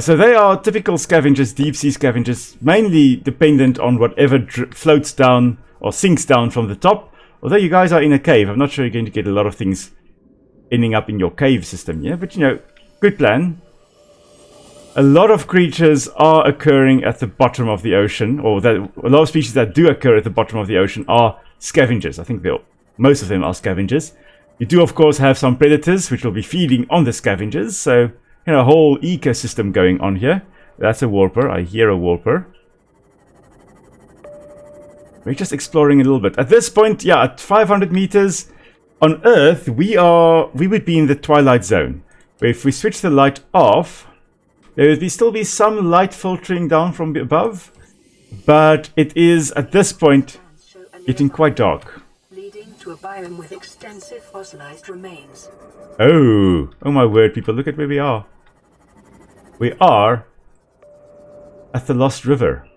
So they are typical scavengers, deep sea scavengers, mainly dependent on whatever floats down or sinks down from the top. Although you guys are in a cave, I'm not sure you're going to get a lot of things ending up in your cave system, yeah? But you know, good plan. A lot of creatures are occurring at the bottom of the ocean, or a lot of species that do occur at the bottom of the ocean are scavengers. I think most of them are scavengers. You do, of course, have some predators which will be feeding on the scavengers, so you know, a whole ecosystem going on here. That's a warper. I hear a warper. We're just exploring a little bit. At this point, yeah, at 500 meters on Earth, we would be in the Twilight zone. But if we switch the light off, there would still be some light filtering down from above, but it is at this point getting quite dark. Leading to a biome with extensive fossilized remains. Oh my word, people, look at where we are. We are at the Lost River.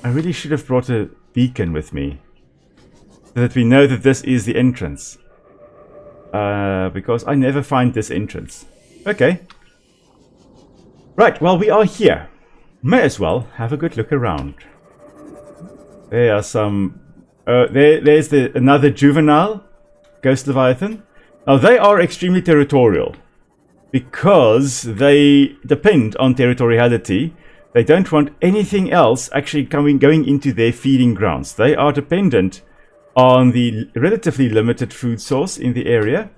I really should have brought a beacon with me so that we know that this is the entrance. Because I never find this entrance. Okay. Right, well, we are here. May as well have a good look around. There are some... there's another juvenile Ghost Leviathan. Now, they are extremely territorial because they depend on territoriality. They don't want anything else actually going into their feeding grounds. They are dependent on the relatively limited food source in the area.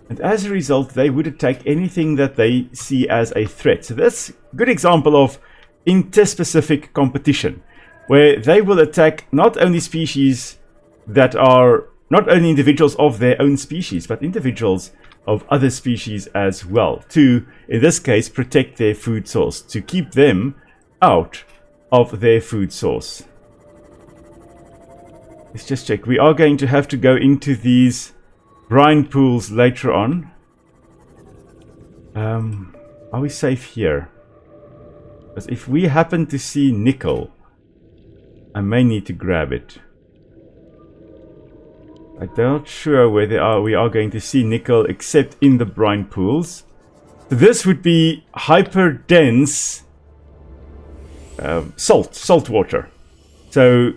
And as a result, they would attack anything that they see as a threat. So that's a good example of interspecific competition, where they will attack not only species that are not only individuals of their own species, but individuals of other species as well, to, in this case, protect their food source, to keep them out of their food source. Let's just check. We are going to have to go into these brine pools later on. Are we safe here? Because if we happen to see nickel, I may need to grab it. I'm not sure where we are going to see nickel except in the brine pools. So this would be hyper dense salt water. So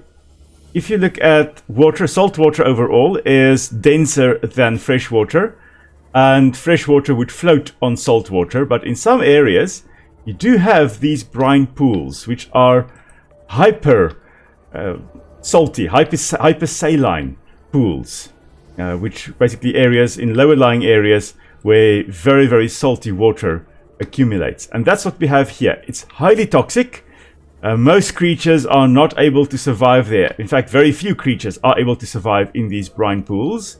if you look at water, salt water overall is denser than fresh water, and fresh water would float on salt water. But in some areas, you do have these brine pools, which are hyper salty, hyper saline pools, which basically areas in lower lying areas where very, very salty water accumulates. And that's what we have here. It's highly toxic. Most creatures are not able to survive there. In fact, very few creatures are able to survive in these brine pools.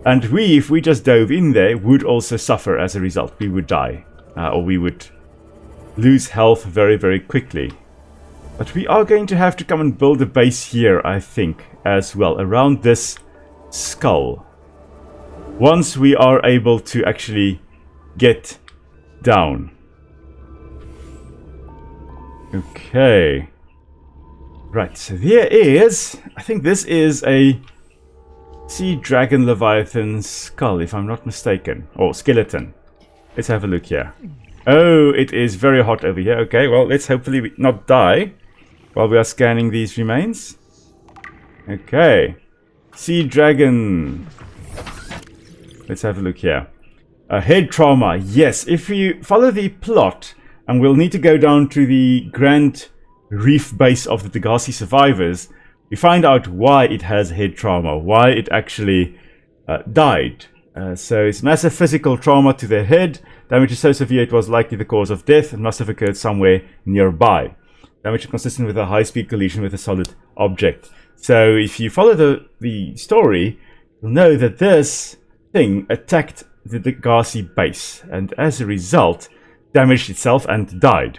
And if we just dove in there, would also suffer as a result. We would die. Or we would lose health very, very quickly. But we are going to have to come and build a base here, I think, as well, around this skull. Once we are able to actually get down. Okay. Right, so there is... I think this is a sea dragon leviathan skull, if I'm not mistaken. Or skeleton. Let's have a look here. Oh, it is very hot over here. Okay, well, let's hopefully not die while we are scanning these remains. Okay. Sea dragon. Let's have a look here. Head trauma. Yes, if you follow the plot, and we'll need to go down to the Grand Reef base of the Degassi survivors, we find out why it has head trauma, why it actually died. So it's massive physical trauma to the head. Damage is so severe it was likely the cause of death and must have occurred somewhere nearby. Damage consistent with a high-speed collision with a solid object. So if you follow the story, you'll know that this thing attacked the Degassi base, and as a result, damaged itself and died.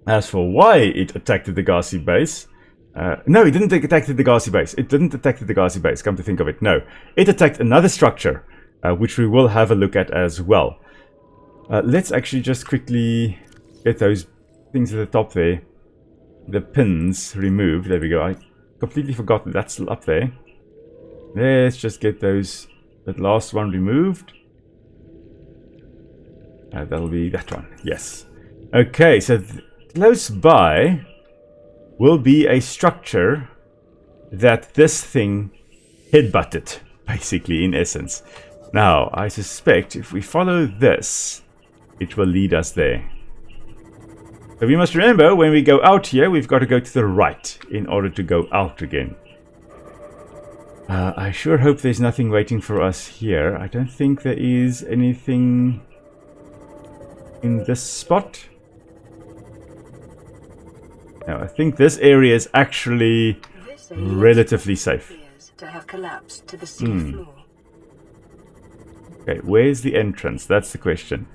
As for why it attacked the Degassi base, no, it didn't attack the Degassi base. It didn't attack the Degassi base, come to think of it. No, it attacked another structure, which we will have a look at as well. Let's actually just quickly get those things at the top there. The pins removed. There we go. I completely forgot that that's still up there. Let's just get that last one removed. That'll be that one. Yes. Okay, so close by will be a structure that this thing headbutted, basically, in essence. Now, I suspect if we follow this, it will lead us there. So we must remember, when we go out here, we've got to go to the right in order to go out again. I sure hope there's nothing waiting for us here. I don't think there is anything in this spot. No, I think this area is actually relatively safe. To have collapsed to the sea floor. Okay, where's the entrance? That's the question.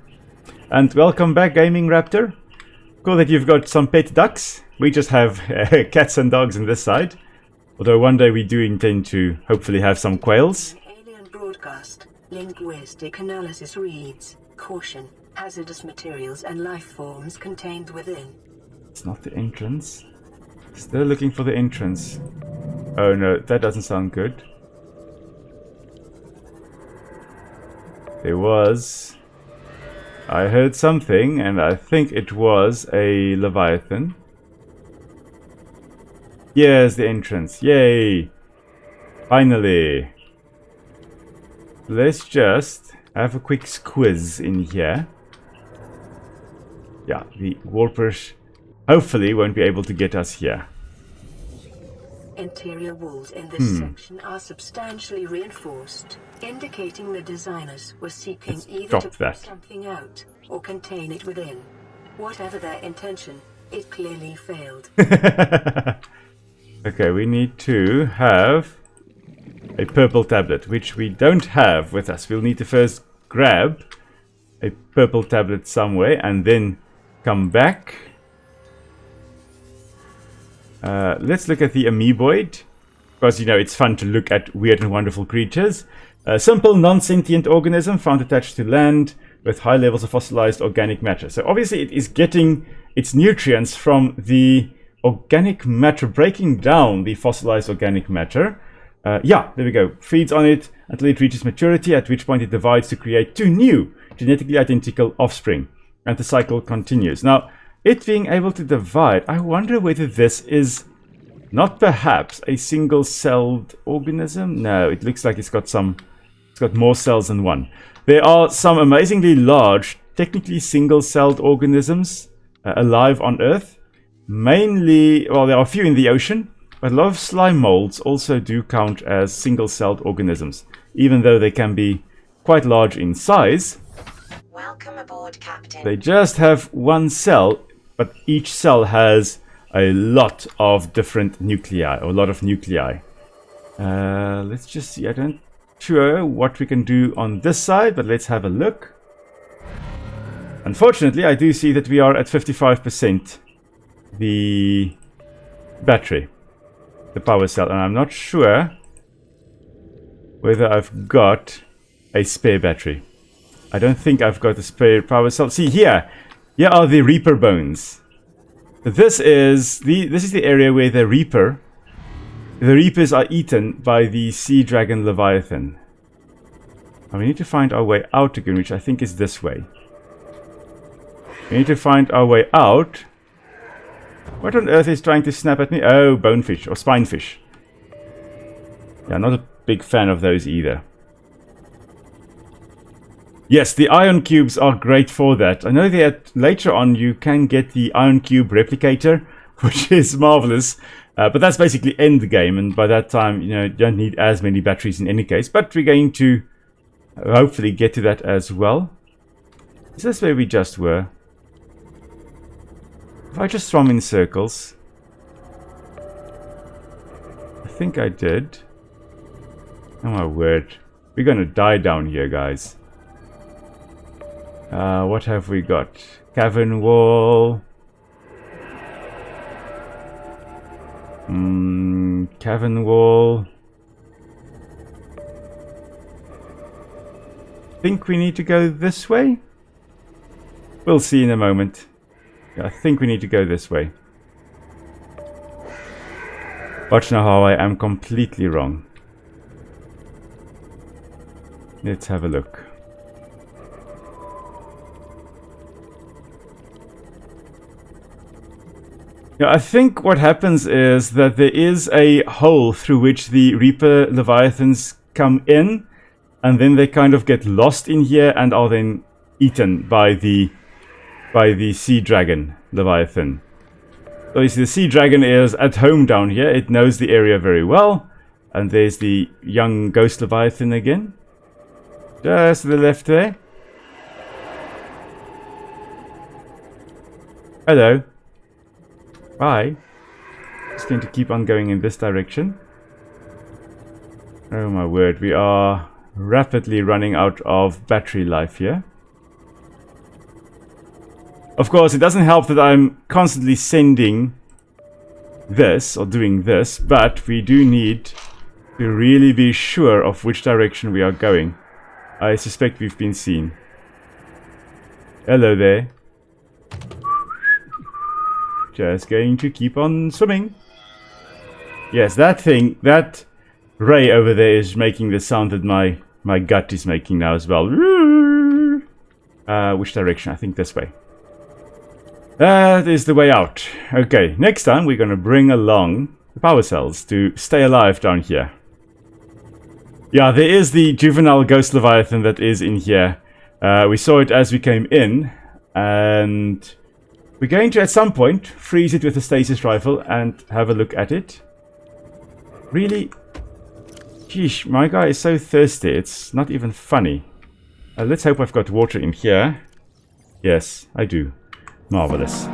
And welcome back, Gaming Raptor. Cool that you've got some pet ducks. We just have cats and dogs on this side. Although one day we do intend to hopefully have some quails. Alien broadcast. Linguistic analysis reads: caution. Hazardous materials and life forms contained within. It's not the entrance. Still looking for the entrance. Oh no, that doesn't sound good. There was... I heard something, and I think it was a Leviathan. Here's the entrance. Yay! Finally! Let's just have a quick squiz in here. Yeah, the warpers hopefully won't be able to get us here. Interior walls in this section are substantially reinforced, indicating the designers were seeking either to put something out or contain it within. Whatever their intention, it clearly failed. Okay, we need to have a purple tablet, which we don't have with us. We'll need to first grab a purple tablet somewhere and then come back. Let's look at the amoeboid, because, you know, it's fun to look at weird and wonderful creatures. A simple, non-sentient organism found attached to land with high levels of fossilized organic matter. So obviously it is getting its nutrients from the organic matter, breaking down the fossilized organic matter. Yeah, there we go. Feeds on it until it reaches maturity, at which point it divides to create two new, genetically identical offspring. And the cycle continues. Now, it being able to divide, I wonder whether this is not perhaps a single-celled organism. No, it looks like it's got more cells than one. There are some amazingly large, technically single-celled organisms alive on Earth. Mainly, well, there are a few in the ocean, but a lot of slime molds also do count as single-celled organisms, even though they can be quite large in size. Welcome aboard, Captain. They just have one cell, but each cell has a lot of different nuclei, or a lot of nuclei. Let's just see. I don't sure what we can do on this side, but let's have a look. Unfortunately, I do see that we are at 55% the battery, the power cell, and I'm not sure whether I've got a spare battery. I don't think I've got a spare power cell. See here are the Reaper bones. This is the area where the Reapers are eaten by the Sea Dragon Leviathan. And we need to find our way out again, which I think is this way. We need to find our way out. What on earth is trying to snap at me? Oh, bonefish or spinefish. Yeah, not a big fan of those either. Yes, the ion cubes are great for that. I know that later on you can get the ion cube replicator, which is marvelous. But that's basically end the game, and by that time, you know, you don't need as many batteries in any case. But we're going to hopefully get to that as well. Is this where we just were? If I just swam in circles, I think I did. Oh my word, we're gonna die down here, guys. What have we got? Cavern wall. Cavern wall. Think we need to go this way? We'll see in a moment. Yeah, I think we need to go this way. Watch now how I am completely wrong. Let's have a look. Yeah, I think what happens is that there is a hole through which the Reaper Leviathans come in, and then they kind of get lost in here and are then eaten by the Sea Dragon Leviathan. So you see, the Sea Dragon is at home down here. It knows the area very well. And there's the young Ghost Leviathan again. Just to the left there. Hello. Bye. Just going to keep on going in this direction. Oh my word, we are rapidly running out of battery life here. Of course, it doesn't help that I'm constantly sending this or doing this, but we do need to really be sure of which direction we are going. I suspect we've been seen. Hello there. Just going to keep on swimming. Yes, that thing, that ray over there is making the sound that my gut is making now as well. Which direction? I think this way. That is the way out. Okay, next time we're going to bring along the power cells to stay alive down here. Yeah, there is the juvenile Ghost Leviathan that is in here. We saw it as we came in, and we're going to at some point freeze it with a stasis rifle and have a look at it. Really? Sheesh, my guy is so thirsty, it's not even funny. Let's hope I've got water in here. Yes, I do. Marvelous.